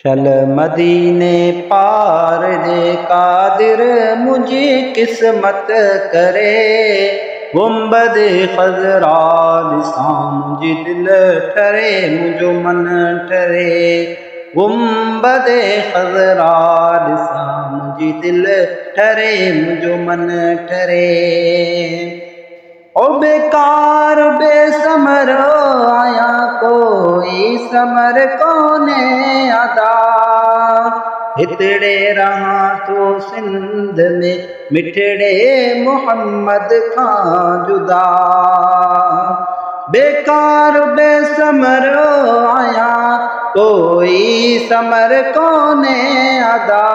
चल मदीने पार दे कादिर मुझे किस्मत करे। गुंबद खजरा दिसा मुझे दिल ठरे मुझो मन ठरे। गुंबद खजरा दिसा मुझे दिल ठरे मुझो मन ठरे। ओ बेकार बेसमर आया कोई समर कोने अदा। हितड़े रहा तो सिंध में मिठड़े मोहम्मद खां जुदा। बेकार बेसमर आया कोई समर कोने अदा।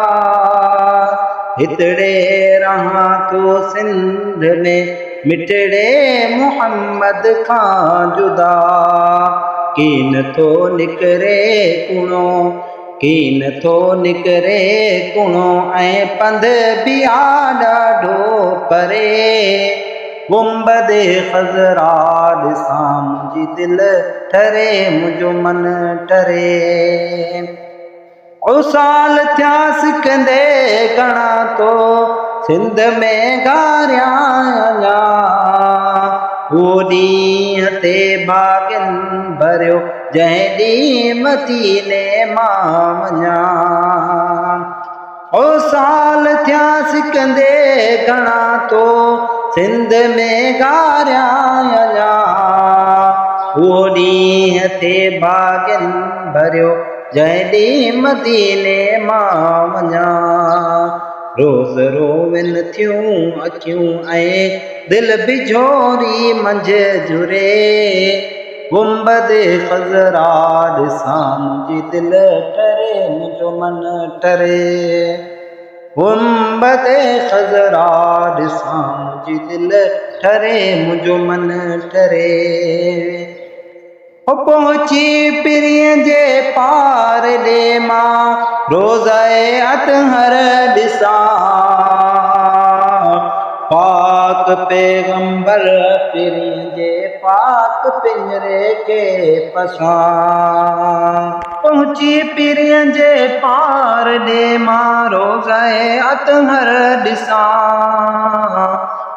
हितड़े रहा तो सिंध में मिठड़े मोहम्मद खां जुदा। कीन तो निकरे कुणो कीन तो निकरे कुणो ऐं पंध बि ॾाढो परे। गुंबद खजरा ॾिसां मुंहिंजी दिलि ठरे मुंहिंजो मन ठरे। ओ साल थिया सिकंदे घणा तो सिंध में गारिया वो ॾींहं ते भाॻनि भरियो जंहिं ॾींहुं मदीने मां वञा। ओ साल थिया सिकंदे घणा तो सिंध में गारिया वो ॾींहं ते भाॻनि भरियो जंहिं ॾींहुं मदीने मां वञा। रोज़ रोवन थियूं अखियूं ऐं दिल बि झोरी मंझ झुरे। गुंबद खजरा ॾिसां मुंहिंजी दिलि ठरे मुंहिंजो मन ठरे। गुंबद खजरा ॾिसां मुंहिंजी दिलि ठरे मुंहिंजो मन ठरे। पहुची पिरीअ जे पार ॾे मां रोज़ाए अतहर ॾिसां। पाक पैगंबर पिरीअ जे पाक पिंजरे के पसां। पहुची पिरीअ जे पार ॾे मां रोज़ाए अतहर ॾिसां।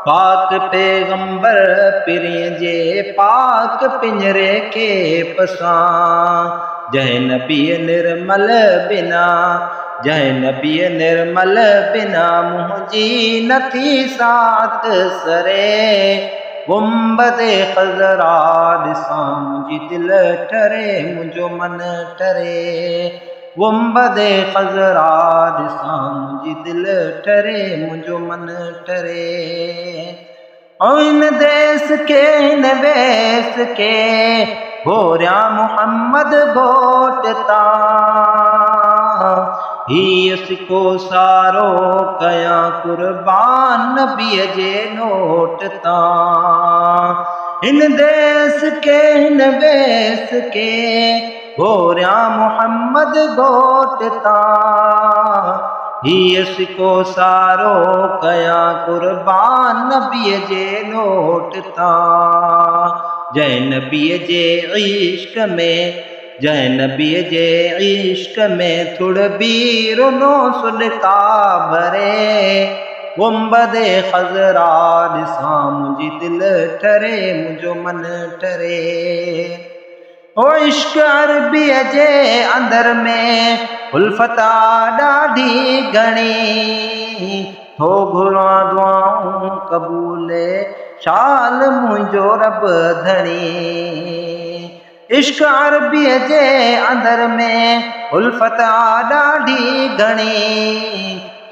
पाक पैगंबर पिरीअ जे पाक पिंजरे के पसां। जंहिं नबीअ निर्मल बिना जंहिं नबीअ निर्मल बिना मुंहिंजी नथी साथ सरे। गुंबद खजरा ॾिसां मुंहिंजी दिलि ठरे मुंहिंजो मन ठरे। गुंबद खजरा ॾिसां मुंहिंजी दिलि ठरे मुंहिंजो मन ठरे। ओ इन देस के इन वेस के घोरिया मोहम्मद घोट तां। हीअ सिको सारो कयां कुर्बान नबीअ जे नोट तां। इन देस के इन वेस के घोरिया मोहम्मद घोट तां। हीअ सिको सारो कयां कुर्बान नबीअ जे नोट तां। जंहिं नबीअ जे इश्क में जंहिं नबीअ जे इश्क में थुड़ बि रुनो सुॾका भरे। गुंबद खजरा ॾिसां मुंहिंजी दिलि ठरे मुंहिंजो मन ठरे। ओ इश्क अरबीअ जे अंदर में उल्फत ॾाढी घणी। हो घुरां दुआऊं क़बूले शाल मुंहिंजो रब धणी। इश्क अरबीअ जे अंदर में उल्फत ॾाढी घणी।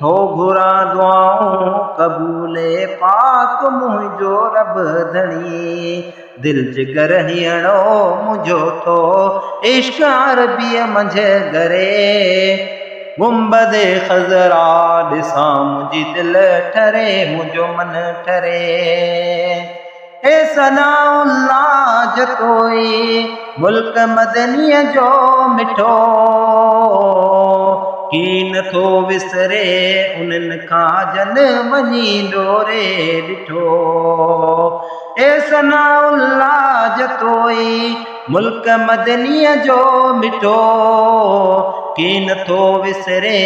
हो घुरां दुआऊं क़बूले पाक मुंहिंजो रब धणी। दिल जिगर हीअणो मुंहिंजो थो इश्क अरबीअ मंझ घरे। गुंबद खजरा ॾिसां मुंहिंजी दिलि ठरे मुंहिंजो मन ठरे। ए सनाउल्लाह जतोई मुल्क मदनीअ जो मिठो। कीन थो विसरे उन्हनि खां जन वञी डोरे ॾिठो। ए सनाउल्लाह जतोई मुल्क मदनीअ जो मिठो। की नथो विसरे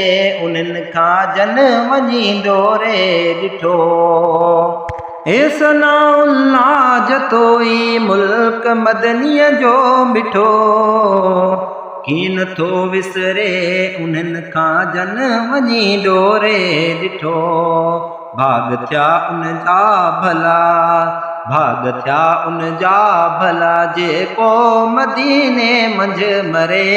उन्हनि खां जन वञी डोरे ॾिठो। हे सनाउल्लाह जतोई मुल्क मदनीअ जो मिठो, की नथो विसरे उन्हनि खां जन वञी डोरे ॾिठो। भाग थिया उन जा भला, भाग थिया उन जा भला जेको मदीने मंझि मरे।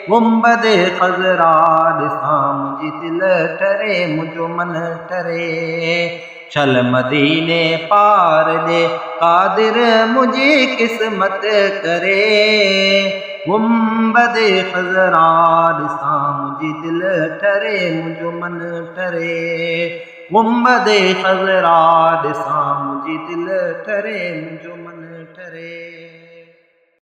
गुंबद ख़ज़रा ॾिसां मुंहिंजी दिलि ठरे, मुंहिंजो मन ठरे। चल मदीने पार ॾे क़ादिर मुंहिंजी क़िस्मत करे। गुंबद ख़ज़रा ॾिसां मुंहिंजी दिलि ठरे, मुंहिंजो मन ठरे। गुंबद ख़ज़रा ॾिसां मुंहिंजी दिलि ठरे, मुंहिंजो मन ठरे।